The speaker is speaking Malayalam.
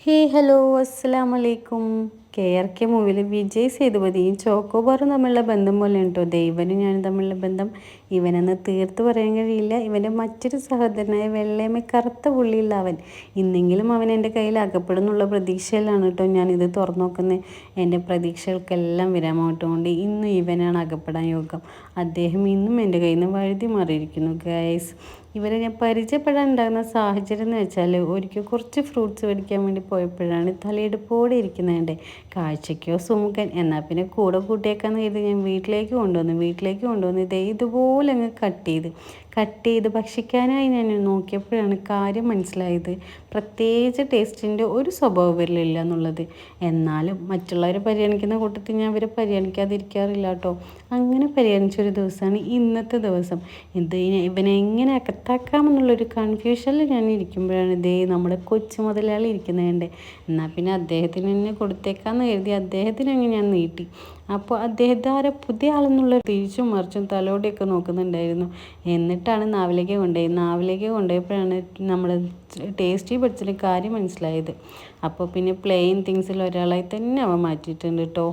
ഹലോ അസ്സലാമു അലൈക്കും. KRK മൂവിയിൽ വിജയ് സേതുപതിയും ചോക്കോബാറും തമ്മിലുള്ള ബന്ധം പോലെയാണ് കേട്ടോ ദൈവനും ഞാനും തമ്മിലുള്ള ബന്ധം. ഇവനെന്ന് തീർത്ത് പറയാൻ കഴിയില്ല. ഇവൻ്റെ മറ്റൊരു സഹോദരനായ വെള്ളേമ കറുത്ത പുള്ളിയുള്ള അവൻ ഇന്നെങ്കിലും അവൻ എൻ്റെ കയ്യിൽ അകപ്പെടുന്നുള്ള പ്രതീക്ഷയിലാണ് കേട്ടോ ഞാനിത് തുറന്നു നോക്കുന്നത്. എൻ്റെ പ്രതീക്ഷകൾക്കെല്ലാം വിരാമമായിട്ടുകൊണ്ട് ഇന്നും ഇവനാണ് അകപ്പെടാൻ യോഗം. അദ്ദേഹം ഇന്നും എൻ്റെ കയ്യിൽ നിന്ന് വഴുതി മാറിയിരിക്കുന്നു ഗൈസ്. ഇവരെ ഞാൻ പരിചയപ്പെടാനുണ്ടാകുന്ന സാഹചര്യം എന്ന് വെച്ചാൽ ഒരിക്കൽ കുറച്ച് ഫ്രൂട്ട്സ് മേടിക്കാൻ വേണ്ടി പോയപ്പോഴാണ് തലയെടുപ്പോടെ ഇരിക്കുന്നതിൻ്റെ കാഴ്ചയ്ക്കോ സുമുഖൻ എന്നാൽ പിന്നെ കൂടെ കൂട്ടിയേക്കാന്ന് കരുതി ഞാൻ വീട്ടിലേക്ക് കൊണ്ടുവന്ന് ഇതുപോലെ അങ്ങ് കട്ട് ചെയ്ത് ഭക്ഷിക്കാനായി ഞാൻ നോക്കിയപ്പോഴാണ് കാര്യം മനസ്സിലായത്. പ്രത്യേകിച്ച് ടേസ്റ്റിൻ്റെ ഒരു സ്വഭാവം വരില്ല എന്നുള്ളത്. എന്നാലും മറ്റുള്ളവരെ പരിഗണിക്കുന്ന കൂട്ടത്തിൽ ഞാൻ അവരെ പരിഗണിക്കാതിരിക്കാറില്ല കേട്ടോ. അങ്ങനെ പരിഗണിച്ചൊരു ദിവസമാണ് ഇന്നത്തെ ദിവസം. ഇവനെ എങ്ങനെ അകത്താക്കാമെന്നുള്ളൊരു കൺഫ്യൂഷനിൽ ഞാൻ ഇരിക്കുമ്പോഴാണ് നമ്മുടെ കൊച്ചു മുതലാളി ഇരിക്കുന്നതുണ്ട്. എന്നാൽ പിന്നെ അദ്ദേഹത്തിന് തന്നെ കൊടുത്തേക്കാമെന്ന് കരുതി അദ്ദേഹത്തിനങ്ങ് ഞാൻ നീട്ടി. അപ്പോൾ അദ്ദേഹത്തെ ആരെ പുതിയ ആളെന്നുള്ള തിരിച്ചും മറിച്ചും തലോടിയൊക്കെ നോക്കുന്നുണ്ടായിരുന്നു. എന്നിട്ടാണ് നാവിലേക്ക് കൊണ്ടുപോയപ്പോഴാണ് നമ്മൾ ടേസ്റ്റി ബഡ്സിന് കാര്യം മനസ്സിലായത്. അപ്പോൾ പിന്നെ പ്ലെയിൻ തിങ്സിൽ ഒരാളായി തന്നെ അവൻ മാറ്റിയിട്ടുണ്ട് കേട്ടോ.